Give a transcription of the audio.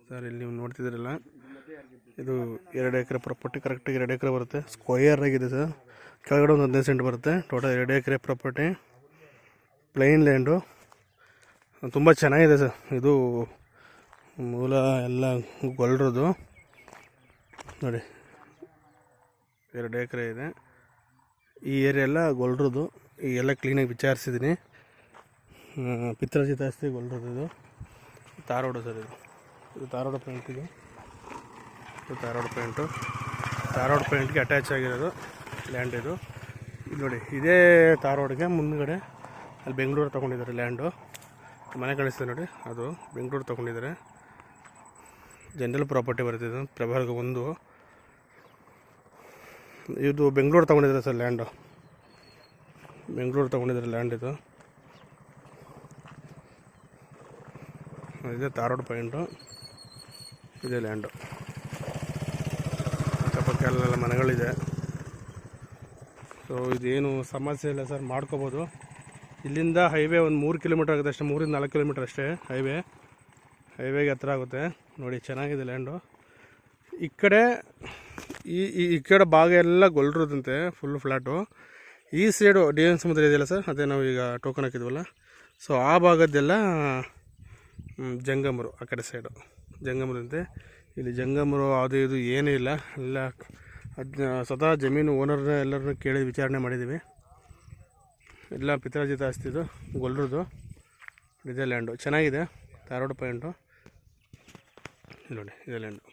Sir ಇಲ್ಲಿ ನೀವು ನೋಡ್ತಿದ್ದೀರಲ್ಲ, ಇದು 2 ಎಕರೆ ಪ್ರಾಪರ್ಟಿ, ಕರೆಕ್ಟಾಗಿ 2 ಎಕರೆ ಬರುತ್ತೆ. ಸ್ಕ್ವಯರ್ ಆಗಿದೆ ಸರ್. ಕೆಳಗಡೆ ಒಂದು 15 ಸೆಂಟ್ ಬರುತ್ತೆ. ಟೋಟಲ್ 2 ಎಕರೆ ಪ್ರಾಪರ್ಟಿ, ಪ್ಲೈನ್ ಲ್ಯಾಂಡು, ತುಂಬ ಚೆನ್ನಾಗಿದೆ ಸರ್. ಇದು ಮೂಲ ಎಲ್ಲ ಗೊಲ್ರದು ನೋಡಿ, 2 ಎಕರೆ ಇದೆ. ಈ ಏರಿಯಾ ಎಲ್ಲ ಗೊಲ್ರದು. ಈಗೆಲ್ಲ ಕ್ಲೀನಾಗಿ ವಿಚಾರಿಸಿದ್ದೀನಿ. ಪಿತ್ರಾರ್ಜಿತ ಆಸ್ತಿ ಗೊಲ್ರದು. ಇದು ತಾರೋಡು ಸರ್. ಇದು ತಾರೋಡು ಪೇಂಟ್. ಇದು ತಾರೋಡು ಪೇಂಟ್ಗೆ ಅಟ್ಯಾಚ್ ಆಗಿರೋದು ಲ್ಯಾಂಡ್ ಇದು ನೋಡಿ. ಇದೇ ತಾರೋಡ್ಗೆ ಮುಂದ್ಗಡೆ ಅಲ್ಲಿ ಬೆಂಗಳೂರು ತೊಗೊಂಡಿದ್ದಾರೆ ಲ್ಯಾಂಡು. ಮನೆ ಕಳಿಸ್ತಾರೆ ನೋಡಿ, ಅದು ಬೆಂಗಳೂರು ತೊಗೊಂಡಿದ್ದಾರೆ. ಜನರಲ್ ಪ್ರಾಪರ್ಟಿ ಬರ್ತಿದ್ದು ಪ್ರಭಾಗ 1. ಇದು ಬೆಂಗಳೂರು ತೊಗೊಂಡಿದ್ದಾರೆ ಸರ್ ಲ್ಯಾಂಡು. ಬೆಂಗಳೂರು ತೊಗೊಂಡಿದ್ದಾರೆ ಲ್ಯಾಂಡ್. ಇದು ಇದೆ ತಾರೋಡು ಪಾಯಿಂಟು, ಇದೆ ಲ್ಯಾಂಡು. ಅಕ್ಕಪಕ್ಕ ಎಲ್ಲ ಮನೆಗಳಿದೆ. ಸೊ ಇದೇನು ಸಮಸ್ಯೆ ಇಲ್ಲ ಸರ್, ಮಾಡ್ಕೋಬೋದು. ಇಲ್ಲಿಂದ ಹೈವೇ ಒಂದು 3 ಕಿಲೋಮೀಟ್ರ್ ಆಗುತ್ತೆ ಅಷ್ಟೇ, 3 ಇಂದ 4 ಕಿಲೋಮೀಟ್ರ್ ಅಷ್ಟೇ ಹೈವೇಗೆ ಹತ್ರ ಆಗುತ್ತೆ. ನೋಡಿ ಚೆನ್ನಾಗಿದೆ ಲ್ಯಾಂಡು. ಈ ಕಡೆ ಭಾಗ ಎಲ್ಲ ಗೊಲ್ರದಂತೆ, ಫುಲ್ ಫ್ಲ್ಯಾಟು. ಈ ಸೈಡು DN ಸಮುದ್ರ ಇದೆಯಲ್ಲ ಸರ್, ಅದೇ ನಾವು ಈಗ ಟೋಕನ್ ಹಾಕಿದ್ವಲ್ಲ, ಸೊ ಆ ಭಾಗದ್ದೆಲ್ಲ ಜಂಗಮರು. ಆ ಕಡೆ ಸೈಡು ಜಂಗಮರಂತೆ. ಇಲ್ಲಿ ಜಂಗಮರು ಅದು ಇದು ಏನೂ ಇಲ್ಲ. ಎಲ್ಲ ಸ್ವತಃ ಜಮೀನು ಓನರ್ನ ಎಲ್ಲರನ್ನೂ ಕೇಳಿ ವಿಚಾರಣೆ ಮಾಡಿದ್ದೀವಿ. ಎಲ್ಲ ಪಿತ್ರಾರ್ಜಿತ ಆಸ್ತಿದು ಗೊಲ್ರದು. ಇದೇ ಲ್ಯಾಂಡು ಚೆನ್ನಾಗಿದೆ, ತಾರೋಡು ಪಾಯಿಂಟು. ನೋಡಿ ಇದೇ ಲ್ಯಾಂಡು.